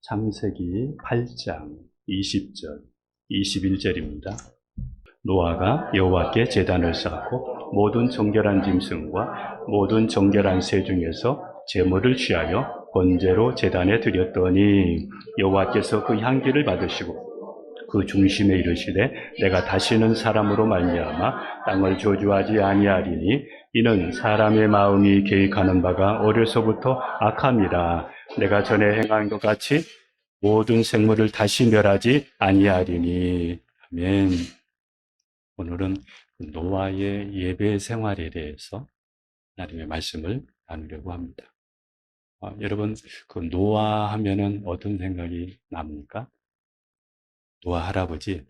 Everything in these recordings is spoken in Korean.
창세기 8장 20절, 21절입니다. 노아가 여호와께 제단을 쌓고 모든 정결한 짐승과 모든 정결한 새 중에서 제물을 취하여 번제로 제단에 드렸더니 여호와께서 그 향기를 받으시고 그 중심에 이르시되 내가 다시는 사람으로 말미암아 땅을 저주하지 아니하리니 이는 사람의 마음이 계획하는 바가 어려서부터 악함이라. 내가 전에 행한 것 같이 모든 생물을 다시 멸하지 아니하리니. 아멘. 오늘은 노아의 예배 생활에 대해서 하나님의 말씀을 나누려고 합니다. 여러분, 그 노아 하면은 어떤 생각이 납니까? 노아 할아버지.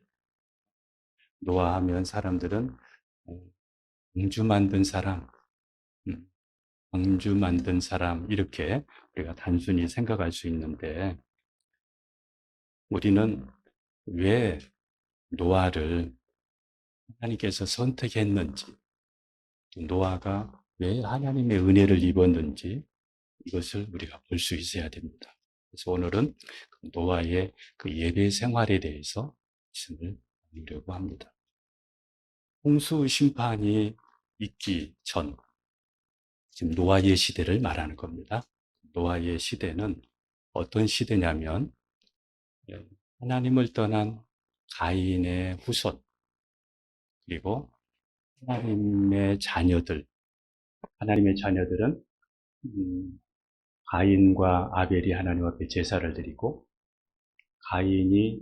노아 하면 사람들은 방주 만든 사람, 방주 만든 사람, 이렇게 우리가 단순히 생각할 수 있는데, 우리는 왜 노아를 하나님께서 선택했는지, 노아가 왜 하나님의 은혜를 입었는지, 이것을 우리가 볼 수 있어야 됩니다. 그래서 오늘은 노아의 그 예배 생활에 대해서 말씀을 나누려고 합니다. 홍수 심판이 있기 전, 지금 노아의 시대를 말하는 겁니다. 노아의 시대는 어떤 시대냐면 하나님을 떠난 가인의 후손, 그리고 하나님의 자녀들은 가인과 아벨이 하나님 앞에 제사를 드리고, 가인이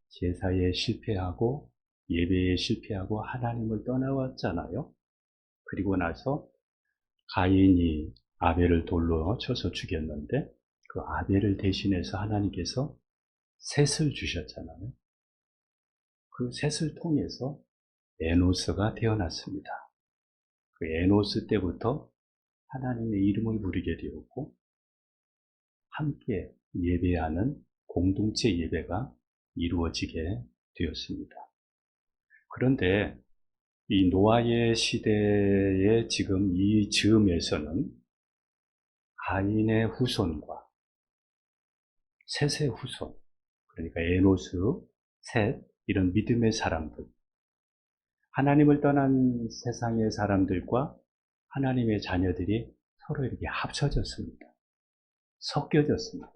제사에 실패하고 예배에 실패하고 하나님을 떠나왔잖아요. 그리고 나서 가인이 아벨을 돌로 쳐서 죽였는데, 그 아벨을 대신해서 하나님께서 셋을 주셨잖아요. 그 셋을 통해서 에노스가 태어났습니다. 그 에노스 때부터 하나님의 이름을 부르게 되었고, 함께 예배하는 공동체 예배가 이루어지게 되었습니다. 그런데 이 노아의 시대의 지금 이 즈음에서는 가인의 후손과 셋의 후손, 그러니까 에노스, 셋, 이런 믿음의 사람들, 하나님을 떠난 세상의 사람들과 하나님의 자녀들이 서로 이렇게 합쳐졌습니다. 섞여졌습니다.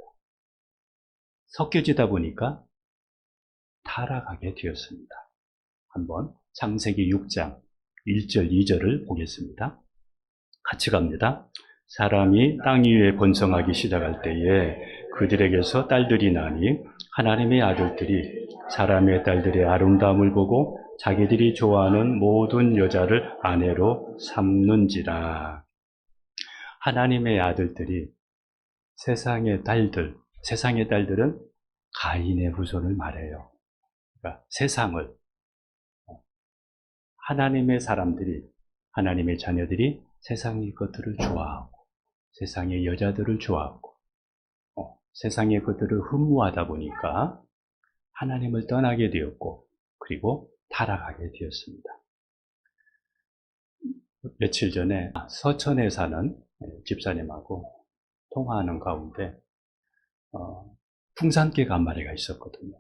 섞여지다 보니까 타락하게 되었습니다. 한번 창세기 6장 1절, 2절을 보겠습니다. 같이 갑니다. 사람이 땅 위에 번성하기 시작할 때에 그들에게서 딸들이 나니 하나님의 아들들이 사람의 딸들의 아름다움을 보고 자기들이 좋아하는 모든 여자를 아내로 삼는지라. 하나님의 아들들이 세상의 딸들은 가인의 후손을 말해요. 그러니까 세상을, 하나님의 사람들이, 하나님의 자녀들이 세상의 것들을 좋아하고 세상의 여자들을 좋아하고 세상의 것들을 흠모하다 보니까 하나님을 떠나게 되었고, 그리고 타락하게 되었습니다. 며칠 전에 서천에 사는 집사님하고 통화하는 가운데 풍산개가 한 마리가 있었거든요.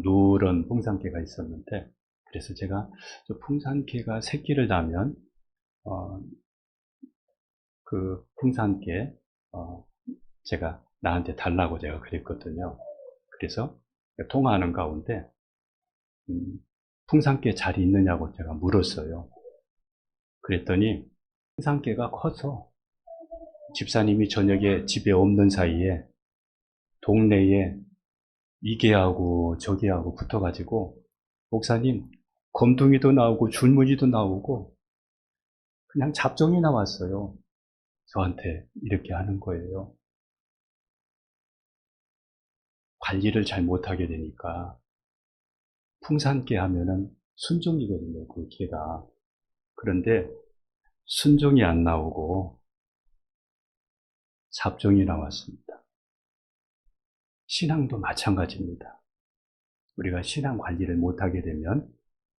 누런 풍산개가 있었는데, 그래서 제가 저 풍산개가 새끼를 낳으면 그 풍산개 제가 나한테 달라고 제가 그랬거든요. 그래서 통화하는 가운데 풍산개 자리 있느냐고 제가 물었어요. 그랬더니 풍산개가 커서 집사님이 저녁에 집에 없는 사이에 동네에 이개하고 저개하고 붙어가지고, 목사님, 검둥이도 나오고 줄무늬도 나오고 그냥 잡종이 나왔어요. 저한테 이렇게 하는 거예요. 관리를 잘 못하게 되니까. 풍산개 하면은 순종이거든요, 그 개가. 그런데 순종이 안 나오고 잡종이 나왔습니다. 신앙도 마찬가지입니다. 우리가 신앙 관리를 못하게 되면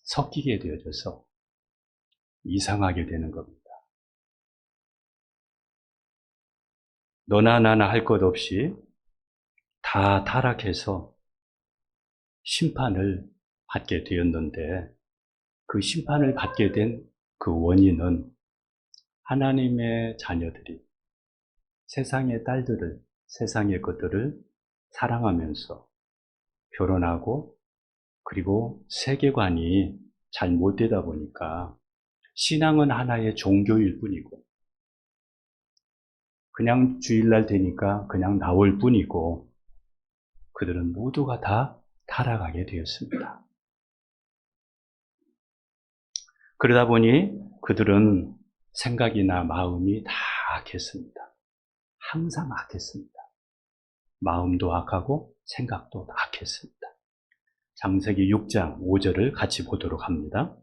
섞이게 되어져서 이상하게 되는 겁니다. 너나 나나 할 것 없이 다 타락해서 심판을 받게 되었는데 그 심판을 받게 된 그 원인은 하나님의 자녀들이 세상의 딸들을, 세상의 것들을 사랑하면서 결혼하고 그리고 세계관이 잘 못 되다 보니까 신앙은 하나의 종교일 뿐이고 그냥 주일날 되니까 그냥 나올 뿐이고 그들은 모두가 다 타락하게 되었습니다. 그러다 보니 그들은 생각이나 마음이 다 악했습니다. 항상 악했습니다. 마음도 악하고 생각도 악했습니다. 창세기 6장 5절을 같이 보도록 합니다.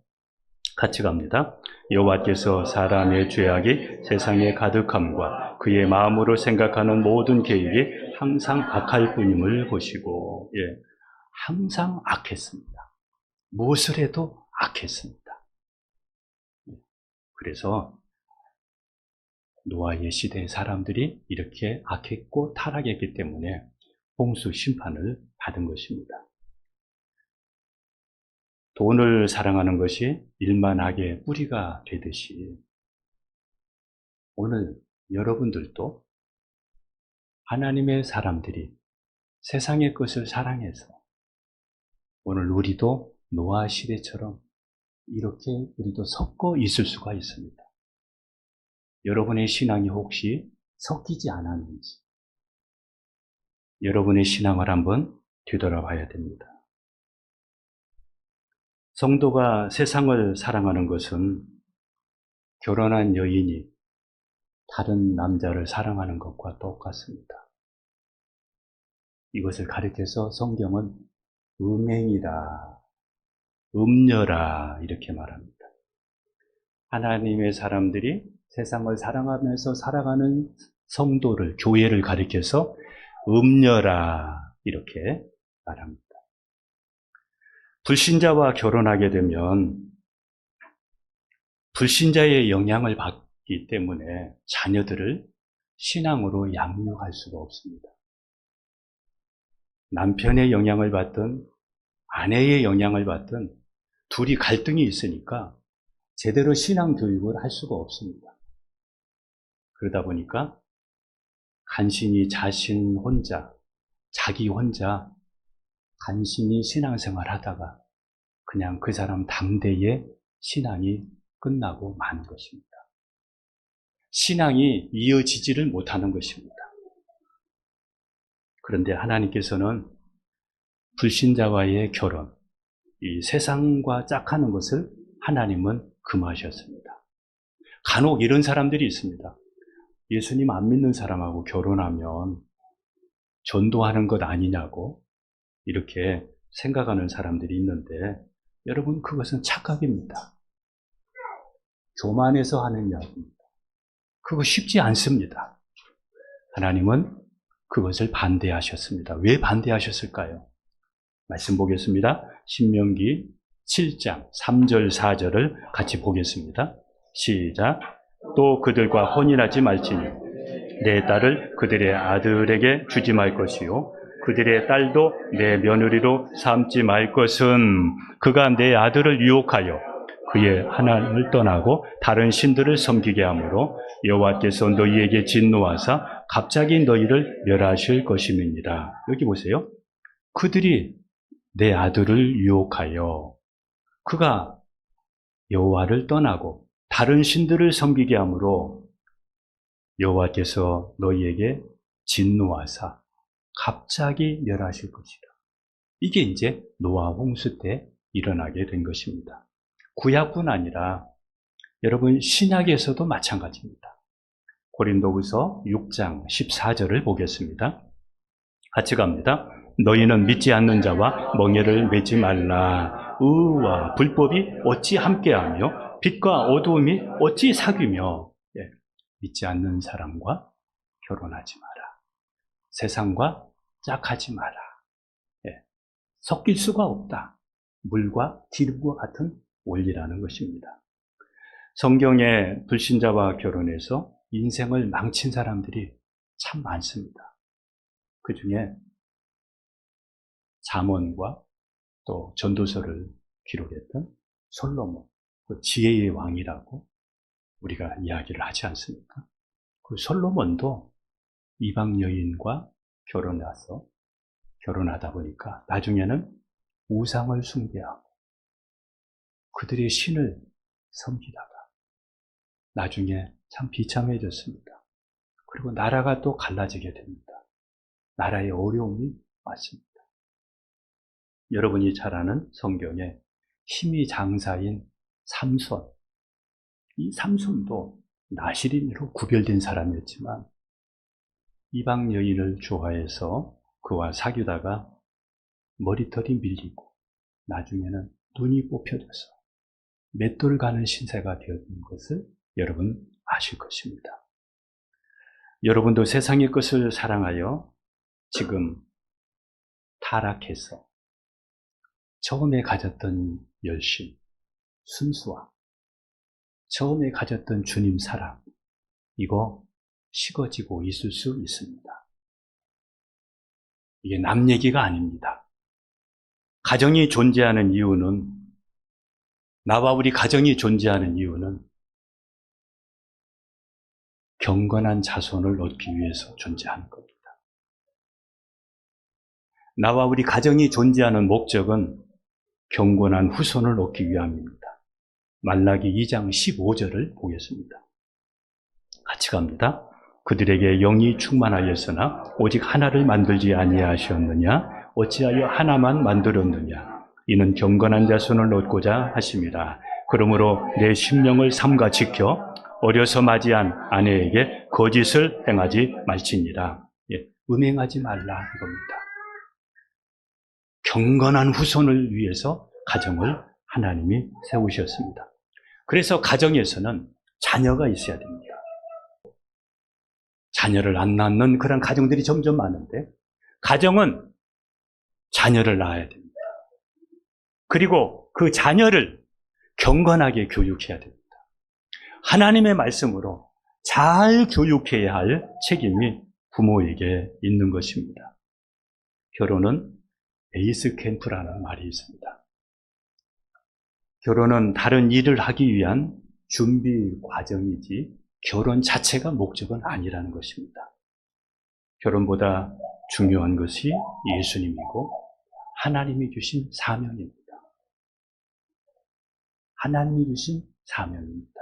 같이 갑니다. 여호와께서 사람의 죄악이 세상에 가득함과 그의 마음으로 생각하는 모든 계획이 항상 악할 뿐임을 보시고, 항상 악했습니다. 무엇을 해도 악했습니다. 그래서 노아의 시대의 사람들이 이렇게 악했고 타락했기 때문에 홍수 심판을 받은 것입니다. 돈을 사랑하는 것이 일만하게 뿌리가 되듯이 오늘 여러분들도 하나님의 사람들이 세상의 것을 사랑해서 오늘 우리도 노아 시대처럼 이렇게 우리도 섞어 있을 수가 있습니다. 여러분의 신앙이 혹시 섞이지 않았는지 여러분의 신앙을 한번 되돌아봐야 됩니다. 성도가 세상을 사랑하는 것은 결혼한 여인이 다른 남자를 사랑하는 것과 똑같습니다. 이것을 가리켜서 성경은 음행이다, 음녀라 이렇게 말합니다. 하나님의 사람들이 세상을 사랑하면서 살아가는 성도를, 교회를 가리켜서 음녀라 이렇게 말합니다. 불신자와 결혼하게 되면 불신자의 영향을 받기 때문에 자녀들을 신앙으로 양육할 수가 없습니다. 남편의 영향을 받든 아내의 영향을 받든 둘이 갈등이 있으니까 제대로 신앙 교육을 할 수가 없습니다. 그러다 보니까 간신히 자신 혼자, 자기 혼자 간신히 신앙생활 하다가 그냥 그 사람 당대에 신앙이 끝나고 마는 것입니다. 신앙이 이어지지를 못하는 것입니다. 그런데 하나님께서는 불신자와의 결혼, 이 세상과 짝하는 것을 하나님은 금하셨습니다. 간혹 이런 사람들이 있습니다. 예수님 안 믿는 사람하고 결혼하면 전도하는 것 아니냐고 이렇게 생각하는 사람들이 있는데 여러분 그것은 착각입니다. 교만해서 하는 이야기입니다. 그거 쉽지 않습니다. 하나님은 그것을 반대하셨습니다. 왜 반대하셨을까요? 말씀 보겠습니다. 신명기 7장 3절 4절을 같이 보겠습니다. 시작. 또 그들과 혼인하지 말지니 내 딸을 그들의 아들에게 주지 말 것이요 그들의 딸도 내 며느리로 삼지 말 것은 그가 내 아들을 유혹하여 그의 하나님을 떠나고 다른 신들을 섬기게 하므로 여호와께서 너희에게 진노하사 갑자기 너희를 멸하실 것임이니라. 여기 보세요. 그들이 내 아들을 유혹하여 그가 여호와를 떠나고 다른 신들을 섬기게 하므로 여호와께서 너희에게 진노하사 갑자기 멸하실 것이라. 이게 이제 노아 홍수 때 일어나게 된 것입니다. 구약뿐 아니라 여러분 신약에서도 마찬가지입니다. 고린도후서 6장 14절을 보겠습니다. 같이 갑니다. 너희는 믿지 않는 자와 멍에를 매지 말라. 의와 불법이 어찌 함께하며 빛과 어두움이 어찌 사귀며. 믿지 않는 사람과 결혼하지 마라. 세상과 짝하지 마라. 섞일 수가 없다. 물과 기름과 같은 원리라는 것입니다. 성경에 불신자와 결혼해서 인생을 망친 사람들이 참 많습니다. 그 중에 잠언과 또 전도서를 기록했던 솔로몬, 그 지혜의 왕이라고 우리가 이야기를 하지 않습니까? 그 솔로몬도 이방 여인과 결혼하다 보니까 나중에는 우상을 숭배하고 그들의 신을 섬기다가 나중에 참 비참해졌습니다. 그리고 나라가 또 갈라지게 됩니다. 나라의 어려움이 왔습니다. 여러분이 잘 아는 성경에 힘이 장사인 삼손, 이 삼손도 나실인으로 구별된 사람이었지만 이방 여인을 좋아해서 그와 사귀다가 머리털이 밀리고 나중에는 눈이 뽑혀져서 맷돌 가는 신세가 되었던 것을 여러분 아실 것입니다. 여러분도 세상의 것을 사랑하여 지금 타락해서 처음에 가졌던 열심, 순수함, 처음에 가졌던 주님 사랑, 이거 식어지고 있을 수 있습니다. 이게 남 얘기가 아닙니다. 가정이 존재하는 이유는, 나와 우리 가정이 존재하는 이유는 경건한 자손을 얻기 위해서 존재하는 겁니다. 나와 우리 가정이 존재하는 목적은 경건한 후손을 얻기 위함입니다. 말라기 2장 15절을 보겠습니다. 같이 갑니다. 그들에게 영이 충만하였으나 오직 하나를 만들지 아니하셨느냐? 어찌하여 하나만 만들었느냐? 이는 경건한 자손을 얻고자 하심이라. 그러므로 내 심령을 삼가 지켜 어려서 맞이한 아내에게 거짓을 행하지 말지니라. 음행하지 말라 이겁니다. 경건한 후손을 위해서 가정을 하나님이 세우셨습니다. 그래서 가정에서는 자녀가 있어야 됩니다. 자녀를 안 낳는 그런 가정들이 점점 많은데, 가정은 자녀를 낳아야 됩니다. 그리고 그 자녀를 경건하게 교육해야 됩니다. 하나님의 말씀으로 잘 교육해야 할 책임이 부모에게 있는 것입니다. 결혼은 베이스 캠프라는 말이 있습니다. 결혼은 다른 일을 하기 위한 준비 과정이지 결혼 자체가 목적은 아니라는 것입니다. 결혼보다 중요한 것이 예수님이고 하나님이 주신 사명입니다. 하나님이 주신 사명입니다.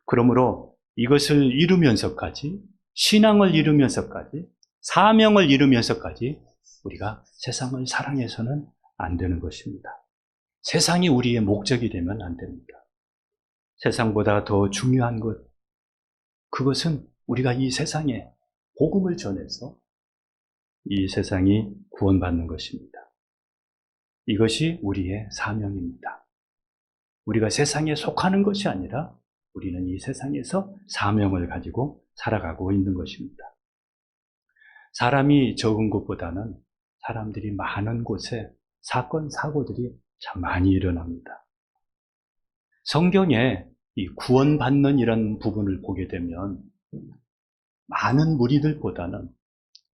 그러므로 이것을 이루면서까지, 신앙을 이루면서까지, 사명을 이루면서까지 우리가 세상을 사랑해서는 안 되는 것입니다. 세상이 우리의 목적이 되면 안 됩니다. 세상보다 더 중요한 것, 그것은 우리가 이 세상에 복음을 전해서 이 세상이 구원받는 것입니다. 이것이 우리의 사명입니다. 우리가 세상에 속하는 것이 아니라 우리는 이 세상에서 사명을 가지고 살아가고 있는 것입니다. 사람이 적은 곳보다는 사람들이 많은 곳에 사건, 사고들이 참 많이 일어납니다. 성경에 이 구원받는 이런 부분을 보게 되면 많은 무리들보다는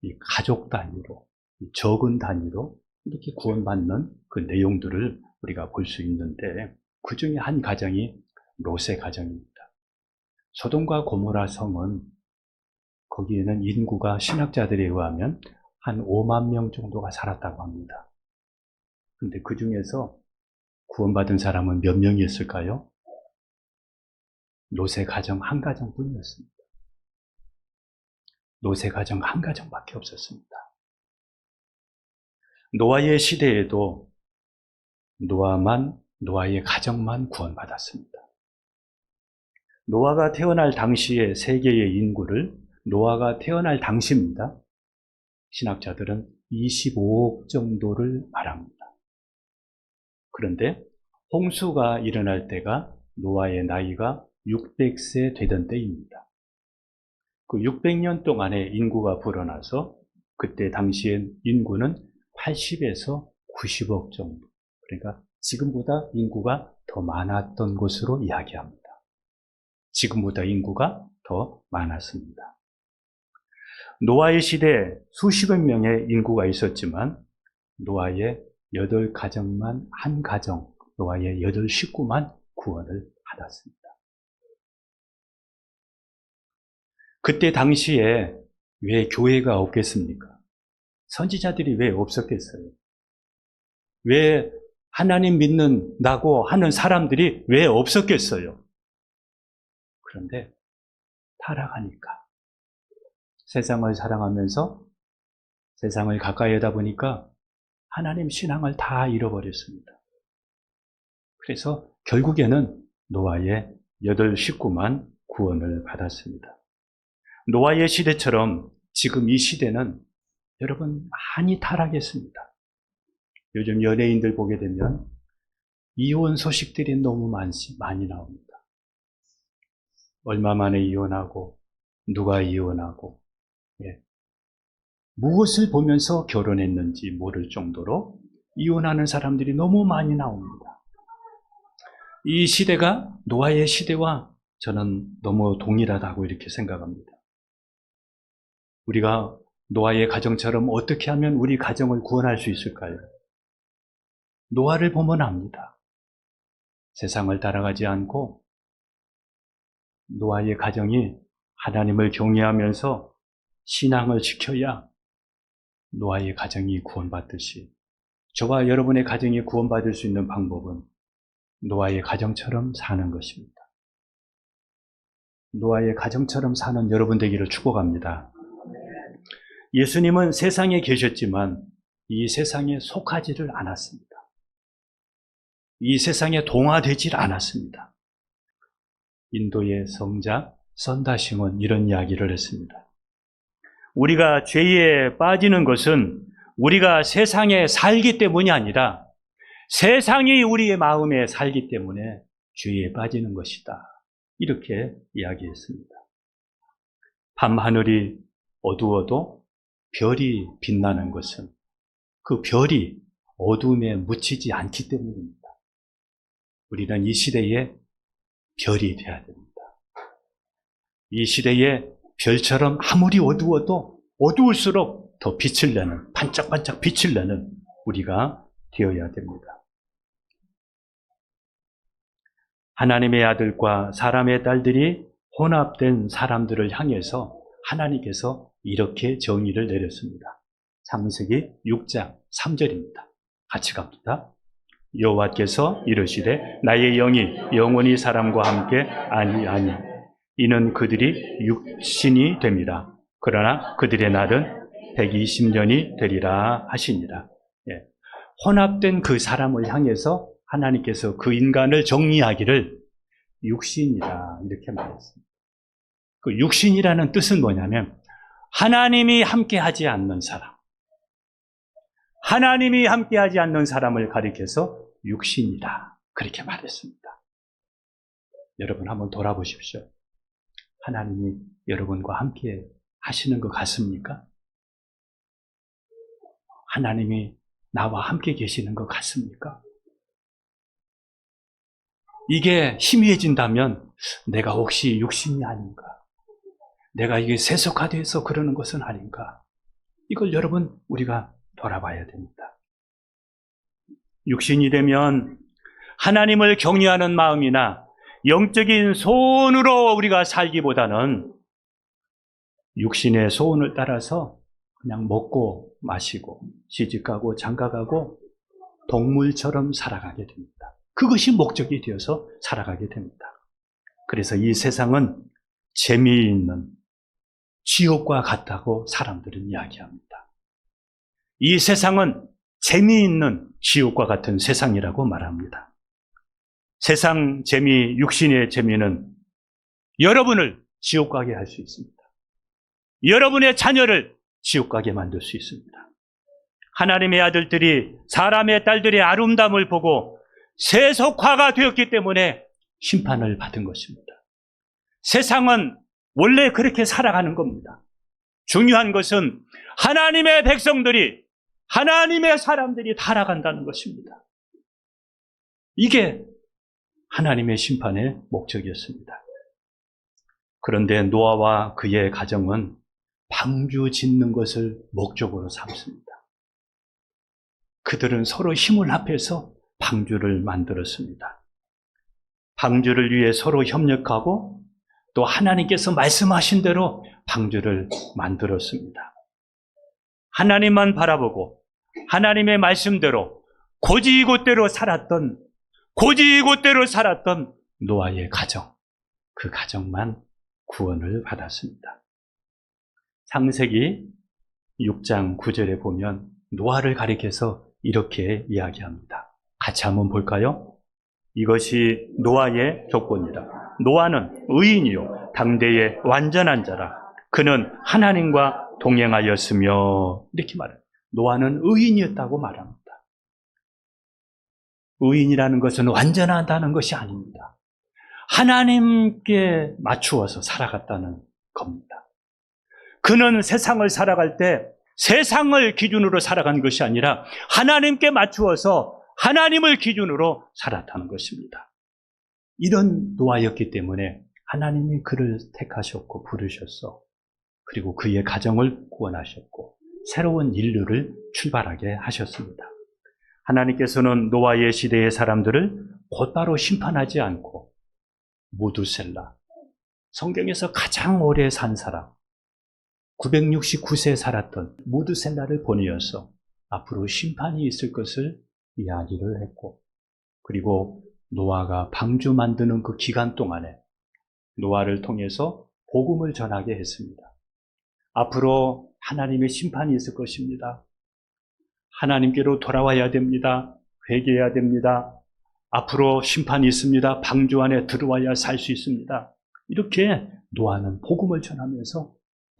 이 가족 단위로, 이 적은 단위로 이렇게 구원받는 그 내용들을 우리가 볼 수 있는데, 그 중에 한 가정이 롯의 가정입니다. 소돔과 고모라 성은 거기에는 인구가 신학자들에 의하면 한 5만 명 정도가 살았다고 합니다. 근데 그 중에서 구원받은 사람은 몇 명이었을까요? 롯의 가정 한 가정뿐이었습니다. 롯의 가정 한 가정밖에 없었습니다. 노아의 시대에도 노아의 가정만 구원받았습니다. 노아가 태어날 당시의 세계의 인구를 노아가 태어날 당시입니다. 신학자들은 25억 정도를 말합니다. 그런데 홍수가 일어날 때가 노아의 나이가 600세 되던 때입니다. 그 600년 동안에 인구가 불어나서 그때 당시엔 인구는 80에서 90억 정도. 그러니까 지금보다 인구가 더 많았던 것으로 이야기합니다. 지금보다 인구가 더 많았습니다. 노아의 시대에 수십억 명의 인구가 있었지만 노아의 8가정만, 한 가정, 노아의 8식구만 구원을 받았습니다. 그때 당시에 왜 교회가 없겠습니까? 선지자들이 왜 없었겠어요? 왜 하나님 믿는다고 하는 사람들이 왜 없었겠어요? 그런데 타락하니까, 세상을 사랑하면서 세상을 가까이 하다 보니까 하나님 신앙을 다 잃어버렸습니다. 그래서 결국에는 노아의 8식구만 구원을 받았습니다. 노아의 시대처럼 지금 이 시대는 여러분 많이 타락했습니다. 요즘 연예인들 보게 되면 이혼 소식들이 너무 많이 나옵니다. 얼마 만에 이혼하고, 누가 이혼하고, 무엇을 보면서 결혼했는지 모를 정도로 이혼하는 사람들이 너무 많이 나옵니다. 이 시대가 노아의 시대와 저는 너무 동일하다고 이렇게 생각합니다. 우리가 노아의 가정처럼 어떻게 하면 우리 가정을 구원할 수 있을까요? 노아를 보면 압니다. 세상을 따라가지 않고 노아의 가정이 하나님을 경외하면서 신앙을 지켜야 노아의 가정이 구원받듯이 저와 여러분의 가정이 구원받을 수 있는 방법은 노아의 가정처럼 사는 것입니다. 노아의 가정처럼 사는 여러분 되기를 축복합니다. 예수님은 세상에 계셨지만 이 세상에 속하지를 않았습니다. 이 세상에 동화되질 않았습니다. 인도의 성자 선다싱은 이런 이야기를 했습니다. 우리가 죄에 빠지는 것은 우리가 세상에 살기 때문이 아니라 세상이 우리의 마음에 살기 때문에 죄에 빠지는 것이다. 이렇게 이야기했습니다. 밤하늘이 어두워도 별이 빛나는 것은 그 별이 어둠에 묻히지 않기 때문입니다. 우리는 이 시대에 별이 되어야 됩니다. 이 시대에 별처럼 아무리 어두워도 어두울수록 더 빛을 내는, 반짝반짝 빛을 내는 우리가 되어야 됩니다. 하나님의 아들과 사람의 딸들이 혼합된 사람들을 향해서 하나님께서 이렇게 정의를 내렸습니다. 창세기 6장 3절입니다. 같이 갑니다. 여호와께서 이르시되 나의 영이 영원히 사람과 함께 아니 이는 그들이 육신이 됨이라. 그러나 그들의 날은 120년이 되리라 하시니라. 혼합된 그 사람을 향해서 하나님께서 그 인간을 정의하기를 육신이다 이렇게 말했습니다. 그 육신이라는 뜻은 뭐냐면 하나님이 함께하지 않는 사람, 하나님이 함께하지 않는 사람을 가리켜서 육신이다 그렇게 말했습니다. 여러분 한번 돌아보십시오. 하나님이 여러분과 함께 하시는 것 같습니까? 하나님이 나와 함께 계시는 것 같습니까? 이게 희미해진다면 내가 혹시 육신이 아닌가? 내가 이게 세속화돼서 그러는 것은 아닌가? 이걸 여러분 우리가 돌아봐야 됩니다. 육신이 되면 하나님을 경외하는 마음이나 영적인 소원으로 우리가 살기보다는 육신의 소원을 따라서 그냥 먹고 마시고 시집가고 장가가고 동물처럼 살아가게 됩니다. 그것이 목적이 되어서 살아가게 됩니다. 그래서 이 세상은 재미있는 지옥과 같다고 사람들은 이야기합니다. 이 세상은 재미있는 지옥과 같은 세상이라고 말합니다. 세상 재미, 육신의 재미는 여러분을 지옥 가게 할 수 있습니다. 여러분의 자녀를 지옥 가게 만들 수 있습니다. 하나님의 아들들이 사람의 딸들의 아름다움을 보고 세속화가 되었기 때문에 심판을 받은 것입니다. 세상은 원래 그렇게 살아가는 겁니다. 중요한 것은 하나님의 백성들이, 하나님의 사람들이 타락한다는 것입니다. 이게 하나님의 심판의 목적이었습니다. 그런데 노아와 그의 가정은 방주 짓는 것을 목적으로 삼습니다. 그들은 서로 힘을 합해서 방주를 만들었습니다. 방주를 위해 서로 협력하고 또 하나님께서 말씀하신 대로 방주를 만들었습니다. 하나님만 바라보고 하나님의 말씀대로 고지곳대로 살았던 노아의 가정, 그 가정만 구원을 받았습니다. 창세기 6장 9절에 보면 노아를 가리켜서 이렇게 이야기합니다. 같이 한번 볼까요? 이것이 노아의 조건이라. 노아는 의인이요 당대의 완전한 자라. 그는 하나님과 동행하였으며, 이렇게 말해요. 노아는 의인이었다고 말합니다. 의인이라는 것은 완전하다는 것이 아닙니다. 하나님께 맞추어서 살아갔다는 겁니다. 그는 세상을 살아갈 때 세상을 기준으로 살아간 것이 아니라 하나님께 맞추어서 하나님을 기준으로 살았다는 것입니다. 이런 노아였기 때문에 하나님이 그를 택하셨고 부르셨어. 그리고 그의 가정을 구원하셨고 새로운 인류를 출발하게 하셨습니다. 하나님께서는 노아의 시대의 사람들을 곧바로 심판하지 않고 무두셀라, 성경에서 가장 오래 산 사람, 969세 살았던 무두셀라를 보내어서 앞으로 심판이 있을 것을 이야기를 했고, 그리고 노아가 방주 만드는 그 기간 동안에 노아를 통해서 복음을 전하게 했습니다. 앞으로 하나님의 심판이 있을 것입니다. 하나님께로 돌아와야 됩니다. 회개해야 됩니다. 앞으로 심판이 있습니다. 방주 안에 들어와야 살 수 있습니다. 이렇게 노아는 복음을 전하면서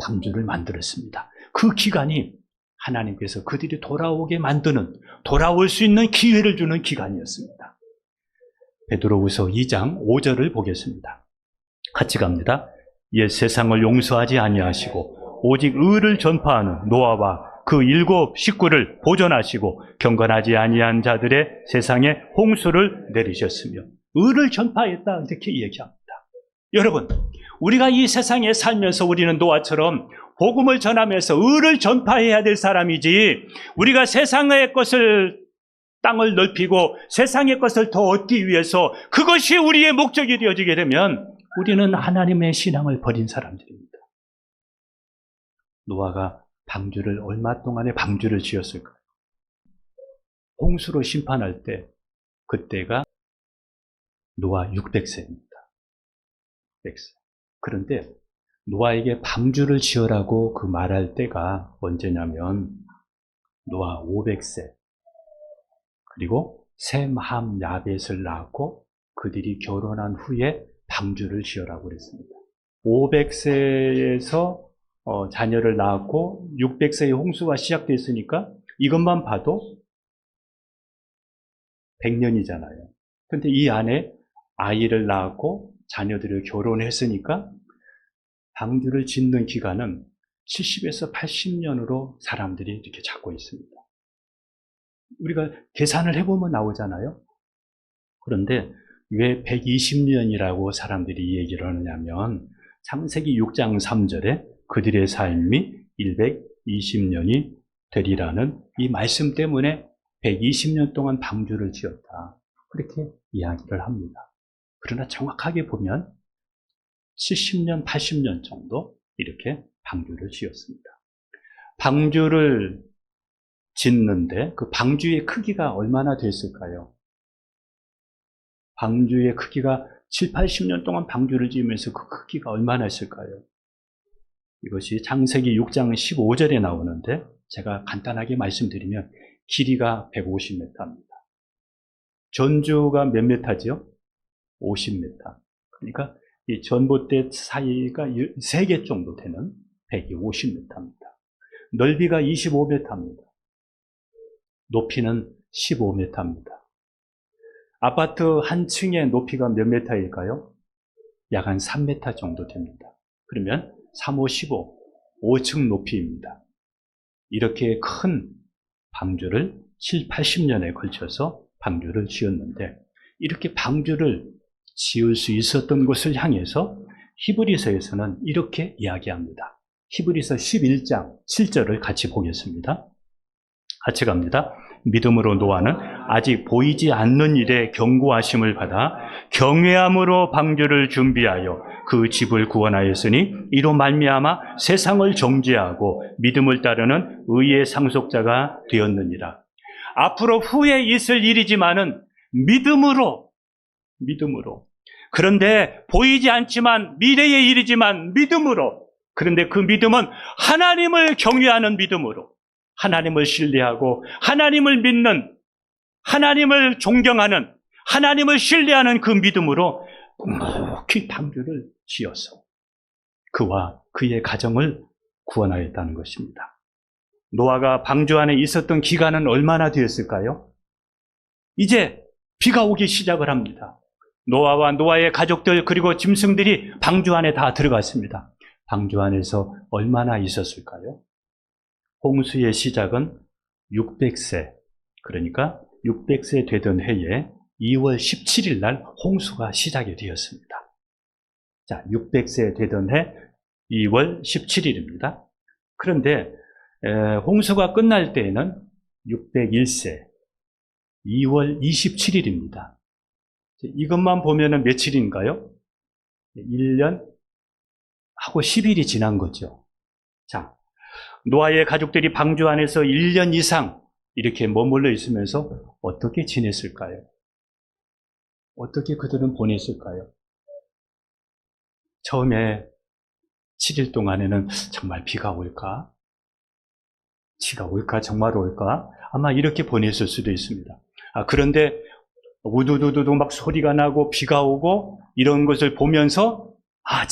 방주를 만들었습니다. 그 기간이 하나님께서 그들이 돌아오게 만드는, 돌아올 수 있는 기회를 주는 기간이었습니다. 베드로후서 2장 5절을 보겠습니다. 같이 갑니다. 옛 세상을 용서하지 아니하시고 오직 의를 전파하는 노아와 그 7 식구를 보존하시고 경건하지 아니한 자들의 세상에 홍수를 내리셨으며, 의를 전파했다, 이렇게 얘기합니다. 여러분, 우리가 이 세상에 살면서 우리는 노아처럼 복음을 전하면서 의를 전파해야 될 사람이지, 우리가 세상의 것을, 땅을 넓히고 세상의 것을 더 얻기 위해서 그것이 우리의 목적이 되어지게 되면 우리는 하나님의 신앙을 버린 사람들입니다. 노아가 방주를 얼마 동안에 방주를 지었을까요? 홍수로 심판할 때, 그때가 노아 600세입니다. 600세. 그런데 노아에게 방주를 지으라고 그 말할 때가 언제냐면 노아 500세, 그리고 셈, 함, 야벳을 낳았고 그들이 결혼한 후에 방주를 지으라고 그랬습니다. 500세에서 자녀를 낳았고 600세의 홍수가 시작됐으니까 이것만 봐도 100년이잖아요. 그런데 이 안에 아이를 낳았고 자녀들을 결혼했으니까 방주를 짓는 기간은 70에서 80년으로 사람들이 이렇게 잡고 있습니다. 우리가 계산을 해보면 나오잖아요. 그런데 왜 120년이라고 사람들이 얘기를 하느냐면 창세기 6장 3절에 그들의 삶이 120년이 되리라는 이 말씀 때문에 120년 동안 방주를 지었다, 그렇게 이야기를 합니다. 그러나 정확하게 보면 70년, 80년 정도 이렇게 방주를 지었습니다. 방주를 짓는데 그 방주의 크기가 얼마나 됐을까요? 방주의 크기가 7, 80년 동안 방주를 지으면서 그 크기가 얼마나 했을까요? 이것이 창세기 6장 15절에 나오는데 제가 간단하게 말씀드리면 길이가 150m입니다. 전주가 몇 m죠? 50m. 그러니까 이 전봇대 사이가 3개 정도 되는 150m입니다. 넓이가 25m입니다. 높이는 15m입니다. 아파트 한 층의 높이가 몇 m일까요? 약 한 3m 정도 됩니다. 그러면 3, 5, 15, 5층 높이입니다. 이렇게 큰 방주를 7, 80년에 걸쳐서 방주를 지었는데, 이렇게 방주를 지을 수 있었던 것을 향해서 히브리서에서는 이렇게 이야기합니다. 히브리서 11장 7절을 같이 보겠습니다. 같이 갑니다. 믿음으로 노아는 아직 보이지 않는 일에 경고하심을 받아 경외함으로 방주를 준비하여 그 집을 구원하였으니 이로 말미암아 세상을 정죄하고 믿음을 따르는 의의 상속자가 되었느니라. 앞으로 후에 있을 일이지만은 믿음으로. 그런데 보이지 않지만 미래의 일이지만 믿음으로. 그런데 그 믿음은 하나님을 경외하는 믿음으로, 하나님을 신뢰하고 하나님을 믿는, 하나님을 존경하는, 하나님을 신뢰하는 그 믿음으로 묵묵히 방주를 지어서 그와 그의 가정을 구원하였다는 것입니다. 노아가 방주 안에 있었던 기간은 얼마나 되었을까요? 이제 비가 오기 시작을 합니다. 노아와 노아의 가족들 그리고 짐승들이 방주 안에 다 들어갔습니다. 방주 안에서 얼마나 있었을까요? 홍수의 시작은 600세, 그러니까 600세 되던 해에 2월 17일 날 홍수가 시작이 되었습니다. 자, 600세 되던 해 2월 17일입니다. 그런데 홍수가 끝날 때에는 601세 2월 27일입니다. 이것만 보면은 며칠인가요? 1년 하고 10일이 지난 거죠. 자, 노아의 가족들이 방주 안에서 1년 이상 이렇게 머물러 있으면서 어떻게 지냈을까요? 어떻게 그들은 보냈을까요? 처음에 7일 동안에는 정말 비가 올까? 비가 올까? 정말 올까? 아마 이렇게 보냈을 수도 있습니다. 그런데 우두두두두 막 소리가 나고 비가 오고 이런 것을 보면서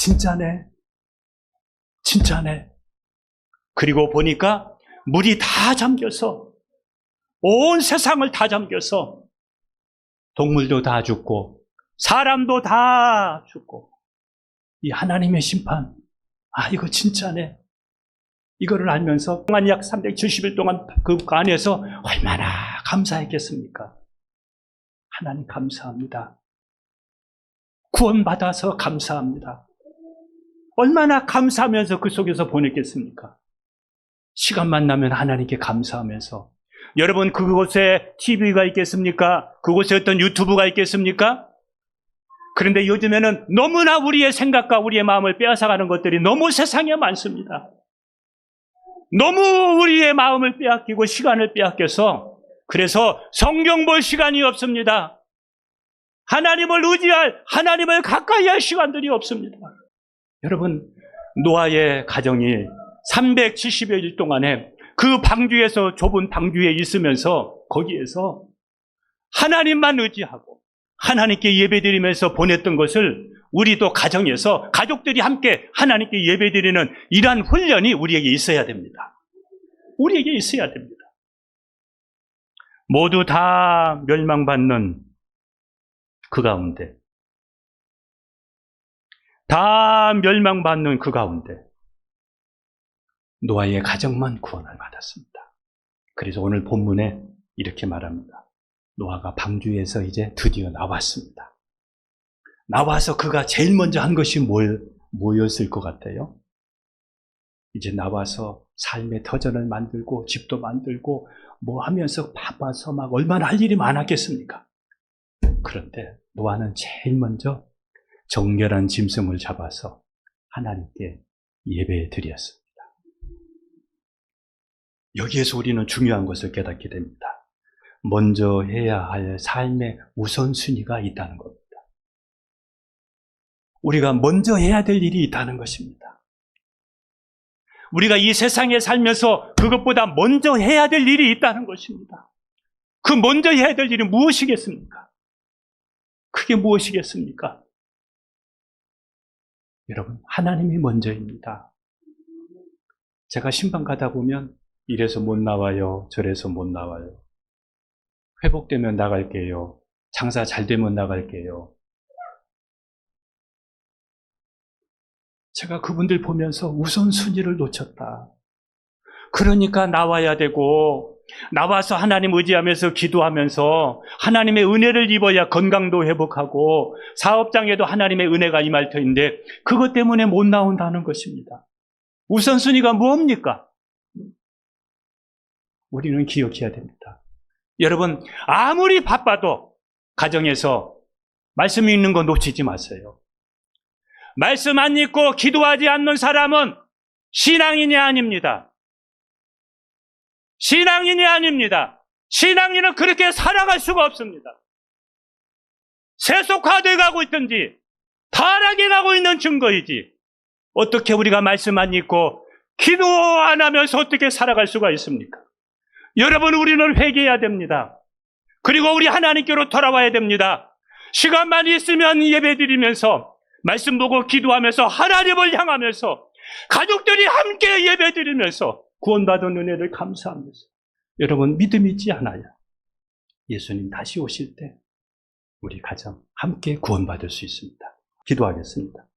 진짜네. 그리고 보니까 물이 다 잠겨서 온 세상을 다 잠겨서 동물도 다 죽고 사람도 다 죽고 이 하나님의 심판, 이거 진짜네. 이거를 알면서 약 370일 동안 그 안에서 얼마나 감사했겠습니까? 하나님 감사합니다. 구원받아서 감사합니다. 얼마나 감사하면서 그 속에서 보냈겠습니까? 시간만 나면 하나님께 감사하면서. 여러분, 그곳에 TV가 있겠습니까? 그곳에 어떤 유튜브가 있겠습니까? 그런데 요즘에는 너무나 우리의 생각과 우리의 마음을 빼앗아가는 것들이 너무 세상에 많습니다. 너무 우리의 마음을 빼앗기고 시간을 빼앗겨서 그래서 성경 볼 시간이 없습니다. 하나님을 의지할, 하나님을 가까이 할 시간들이 없습니다. 여러분, 노아의 가정이 370여일 동안에 그 방주에서, 좁은 방주에 있으면서 거기에서 하나님만 의지하고 하나님께 예배드리면서 보냈던 것을 우리도 가정에서 가족들이 함께 하나님께 예배드리는 이러한 훈련이 우리에게 있어야 됩니다. 우리에게 있어야 됩니다. 모두 다 멸망받는 그 가운데, 노아의 가정만 구원을 받았습니다. 그래서 오늘 본문에 이렇게 말합니다. 노아가 방주에서 이제 드디어 나왔습니다. 나와서 그가 제일 먼저 한 것이 뭐였을 것 같아요? 이제 나와서 삶의 터전을 만들고 집도 만들고 뭐 하면서 바빠서 막 얼마나 할 일이 많았겠습니까? 그런데 노아는 제일 먼저 정결한 짐승을 잡아서 하나님께 예배 드렸습니다. 여기에서 우리는 중요한 것을 깨닫게 됩니다. 먼저 해야 할 삶의 우선순위가 있다는 겁니다. 우리가 먼저 해야 될 일이 있다는 것입니다. 우리가 이 세상에 살면서 그것보다 먼저 해야 될 일이 있다는 것입니다. 그 먼저 해야 될 일이 무엇이겠습니까? 그게 무엇이겠습니까? 여러분, 하나님이 먼저입니다. 제가 신방 가다 보면 이래서 못 나와요, 저래서 못 나와요. 회복되면 나갈게요. 장사 잘 되면 나갈게요. 제가 그분들 보면서 우선순위를 놓쳤다. 그러니까 나와야 되고, 나와서 하나님 의지하면서 기도하면서 하나님의 은혜를 입어야 건강도 회복하고 사업장에도 하나님의 은혜가 임할 터인데 그것 때문에 못 나온다는 것입니다. 우선순위가 뭡니까? 우리는 기억해야 됩니다. 여러분, 아무리 바빠도 가정에서 말씀 읽는 거 놓치지 마세요. 말씀 안 읽고 기도하지 않는 사람은 신앙인이 아닙니다. 신앙인이 아닙니다. 신앙인은 그렇게 살아갈 수가 없습니다. 세속화되어 가고 있든지 타락해 가고 있는 증거이지, 어떻게 우리가 말씀 안 읽고 기도 안 하면서 어떻게 살아갈 수가 있습니까? 여러분, 우리는 회개해야 됩니다. 그리고 우리 하나님께로 돌아와야 됩니다. 시간만 있으면 예배드리면서 말씀 보고 기도하면서 하나님을 향하면서 가족들이 함께 예배드리면서 구원받은 은혜를 감사하면서, 여러분, 믿음 있지 않아요? 예수님 다시 오실 때 우리 가정 함께 구원받을 수 있습니다. 기도하겠습니다.